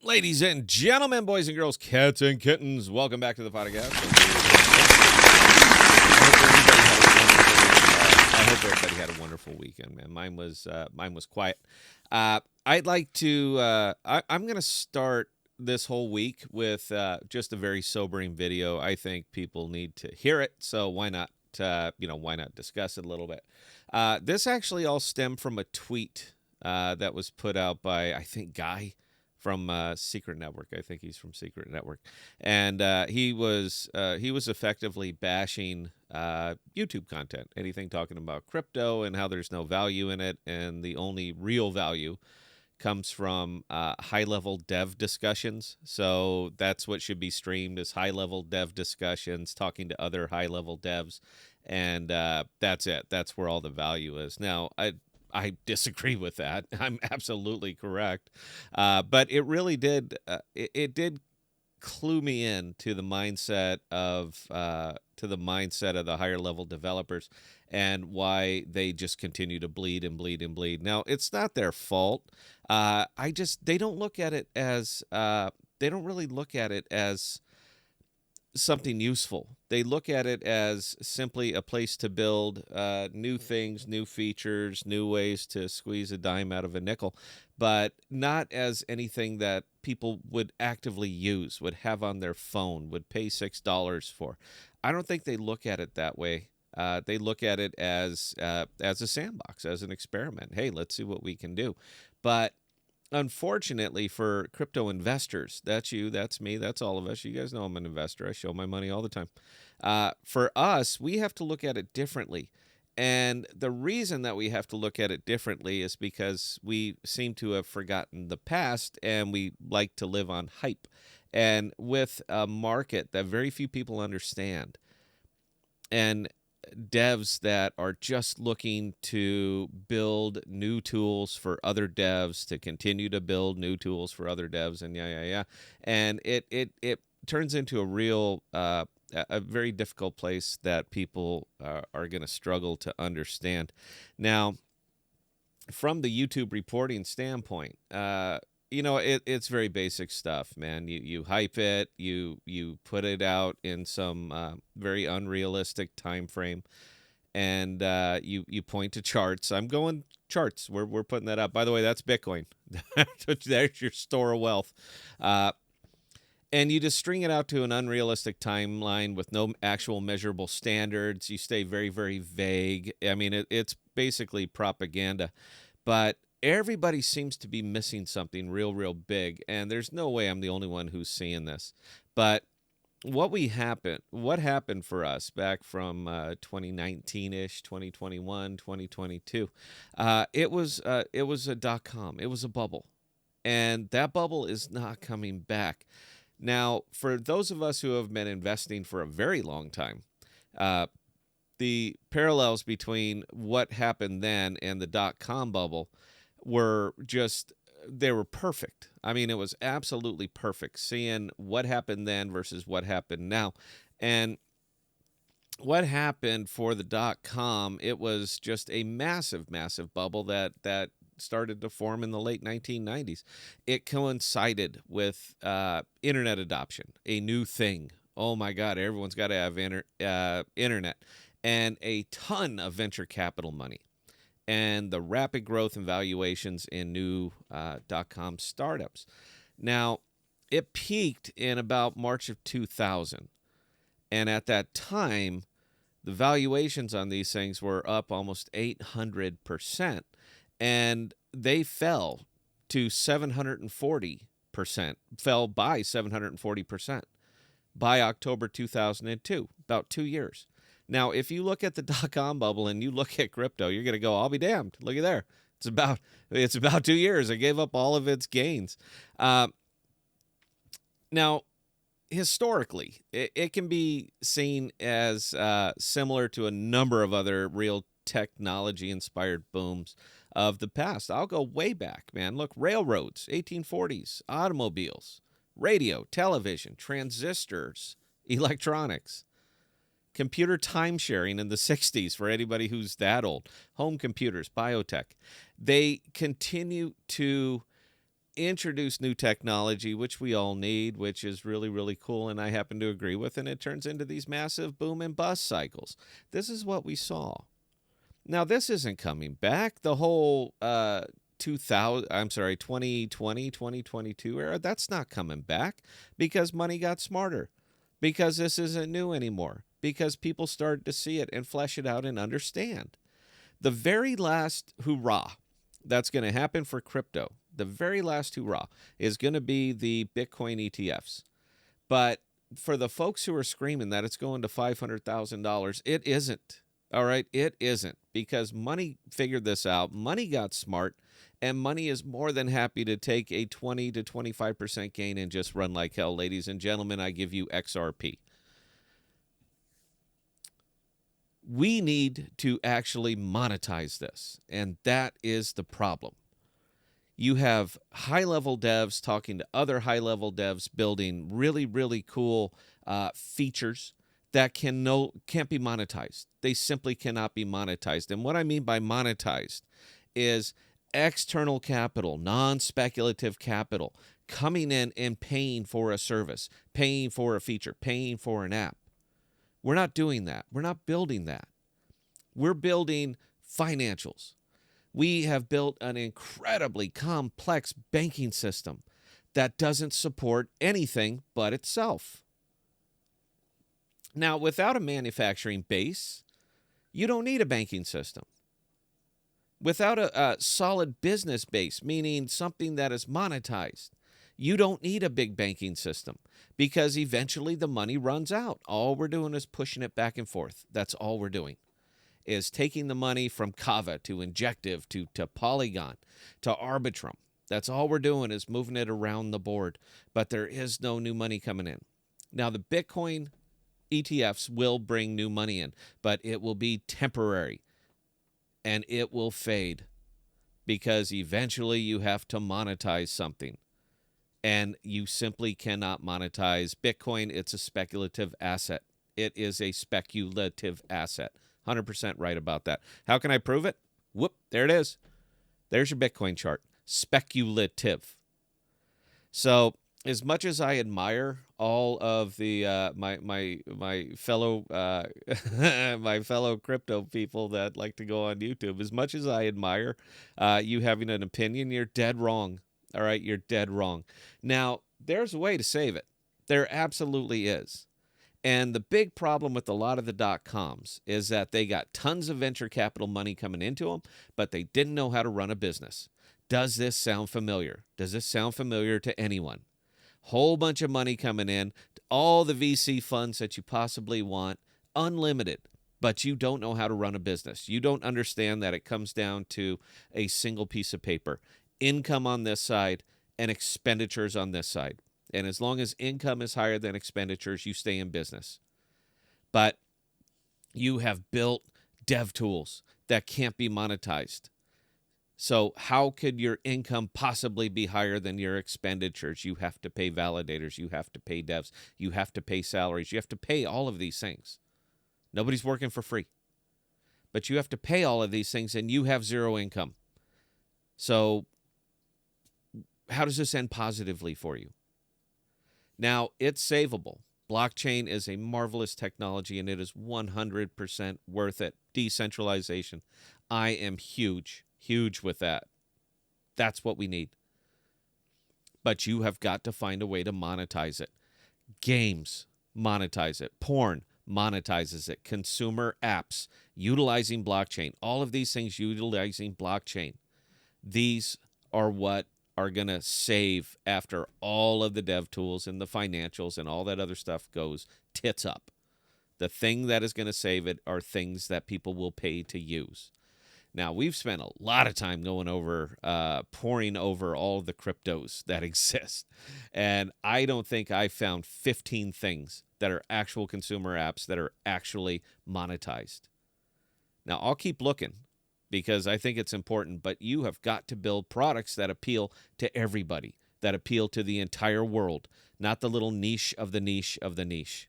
Ladies and gentlemen, boys and girls, cats and kittens, welcome back to the podcast. I hope everybody had a wonderful weekend, man. Mine was quiet. I'd like to. I'm going to start this whole week with just a very sobering video. I think people need to hear it, so why not? Why not discuss it a little bit? This actually all stemmed from a tweet that was put out by, I think, Guy from Secret Network. I think he's from Secret Network, and he was effectively bashing YouTube content, anything talking about crypto and how there's no value in it, and the only real value comes from high-level dev discussions. So that's what should be streamed, is high-level dev discussions, talking to other high-level devs, and that's it. That's where all the value is. Now, I disagree with that. I'm absolutely correct, but it really did. It did clue me in to the mindset of the higher level developers and why they just continue to bleed and bleed and bleed. Now, it's not their fault. They don't look at it as they don't really look at it as something useful. They look at it as simply a place to build new things, new features, new ways to squeeze a dime out of a nickel, but not as anything that people would actively use, would have on their phone, would pay $6 for. I don't think they look at it that way. They look at it as a sandbox, as an experiment. Hey, let's see what we can do. But unfortunately for crypto investors, that's you, that's me, that's all of us. You guys know I'm an investor. I show my money all the time. For us, we have to look at it differently. And the reason that we have to look at it differently is because we seem to have forgotten the past and we like to live on hype. And with a market that very few people understand, and devs that are just looking to build new tools for other devs, to continue to build new tools for other devs, and and it turns into a real a very difficult place that people are going to struggle to understand. Now, from the YouTube reporting standpoint, it's very basic stuff, man. You hype it, you put it out in some very unrealistic time frame, and you point to charts. I'm going charts. We're putting that up. By the way, that's Bitcoin. There's your store of wealth. And you just string it out to an unrealistic timeline with no actual measurable standards. You stay very, very vague. I mean, it's basically propaganda. But everybody seems to be missing something real, real big. And there's no way I'm the only one who's seeing this. But what happened for us back from 2019-ish, 2021, 2022, it was a .com. It was a bubble. And that bubble is not coming back. Now, for those of us who have been investing for a very long time, the parallels between what happened then and the .com bubble they were perfect. I mean, it was absolutely perfect seeing what happened then versus what happened now. And what happened for the .com, it was just a massive, massive bubble that started to form in the late 1990s. It coincided with internet adoption, a new thing. Oh my God, everyone's got to have internet, and a ton of venture capital money, and the rapid growth and valuations in new .com startups. Now, it peaked in about March of 2000, and at that time, the valuations on these things were up almost 800%. And they fell to 740%, fell by 740% by October 2002, about 2 years. Now, if you look at the .com bubble and you look at crypto, you're going to go, I'll be damned. Look at there. It's about 2 years. It gave up all of its gains. Now, historically, it can be seen as similar to a number of other real technology-inspired booms of the past. I'll go way back, man. Look, railroads, 1840s, automobiles, radio, television, transistors, electronics, computer time sharing in the 60s for anybody who's that old, home computers, biotech. They continue to introduce new technology, which we all need, which is really, really cool, and I happen to agree with, and it turns into these massive boom and bust cycles. This is what we saw. Now, this isn't coming back. The whole 2020, 2022 era, that's not coming back because money got smarter, because this isn't new anymore, because people started to see it and flesh it out and understand. The very last hurrah that's going to happen for crypto, the very last hurrah, is going to be the Bitcoin ETFs. But for the folks who are screaming that it's going to $500,000, it isn't. All right, it isn't, because money figured this out. Money got smart, and money is more than happy to take a 20 to 25% gain and just run like hell. Ladies and gentlemen, I give you XRP. We need to actually monetize this, and that is the problem. You have high-level devs talking to other high-level devs, building really, really cool features that can't be monetized. They simply cannot be monetized. And what I mean by monetized is external capital, non-speculative capital, coming in and paying for a service, paying for a feature, paying for an app. We're not doing that. We're not building that. We're building financials. We have built an incredibly complex banking system that doesn't support anything but itself. Now, without a manufacturing base, you don't need a banking system. Without a solid business base, meaning something that is monetized, you don't need a big banking system, because eventually the money runs out. All we're doing is pushing it back and forth. That's all we're doing, is taking the money from Kava to Injective to Polygon to Arbitrum. That's all we're doing, is moving it around the board, but there is no new money coming in. Now, the Bitcoin ETFs will bring new money in, but it will be temporary, and it will fade, because eventually you have to monetize something, and you simply cannot monetize Bitcoin. It's a speculative asset. It is a speculative asset. 100% right about that. How can I prove it? Whoop, there it is. There's your Bitcoin chart. Speculative. So, as much as I admire all of the my fellow my fellow crypto people that like to go on YouTube, as much as I admire you having an opinion, you're dead wrong. All right, you're dead wrong. Now, there's a way to save it. There absolutely is. And the big problem with a lot of the dot-coms is that they got tons of venture capital money coming into them, but they didn't know how to run a business. Does this sound familiar? Does this sound familiar to anyone? Whole bunch of money coming in, all the VC funds that you possibly want, unlimited, but you don't know how to run a business. You don't understand that it comes down to a single piece of paper. Income on this side and expenditures on this side. And as long as income is higher than expenditures, you stay in business. But you have built dev tools that can't be monetized. So how could your income possibly be higher than your expenditures? You have to pay validators. You have to pay devs. You have to pay salaries. You have to pay all of these things. Nobody's working for free. But you have to pay all of these things, and you have zero income. So how does this end positively for you? Now, it's savable. Blockchain is a marvelous technology, and it is 100% worth it. Decentralization. I am huge with that. That's what we need. But you have got to find a way to monetize it. Games, monetize it. Porn, monetizes it. Consumer apps, utilizing blockchain. All of these things utilizing blockchain. These are what are going to save after all of the dev tools and the financials and all that other stuff goes tits up. The thing that is going to save it are things that people will pay to use. Now, we've spent a lot of time going over, pouring over all of the cryptos that exist. And I don't think I found 15 things that are actual consumer apps that are actually monetized. Now, I'll keep looking, because I think it's important, but you have got to build products that appeal to everybody, that appeal to the entire world, not the little niche of the niche of the niche.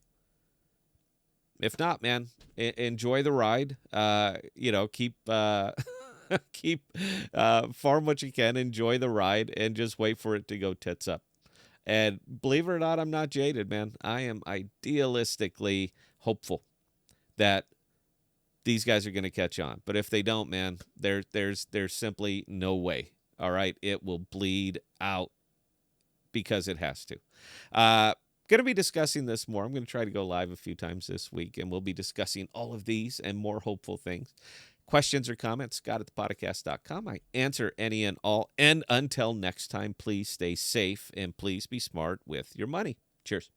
If not, man, enjoy the ride. Keep Keep farm what you can, enjoy the ride, and just wait for it to go tits up. And believe it or not, I'm not jaded, man. I am idealistically hopeful that these guys are going to catch on. But if they don't, man, there's simply no way. All right, it will bleed out because it has to. Going to be discussing this more. I'm going to try to go live a few times this week, and we'll be discussing all of these and more hopeful things. Questions or comments, Scott at thepodcast.com. I answer any and all. And until next time, please stay safe and please be smart with your money. Cheers.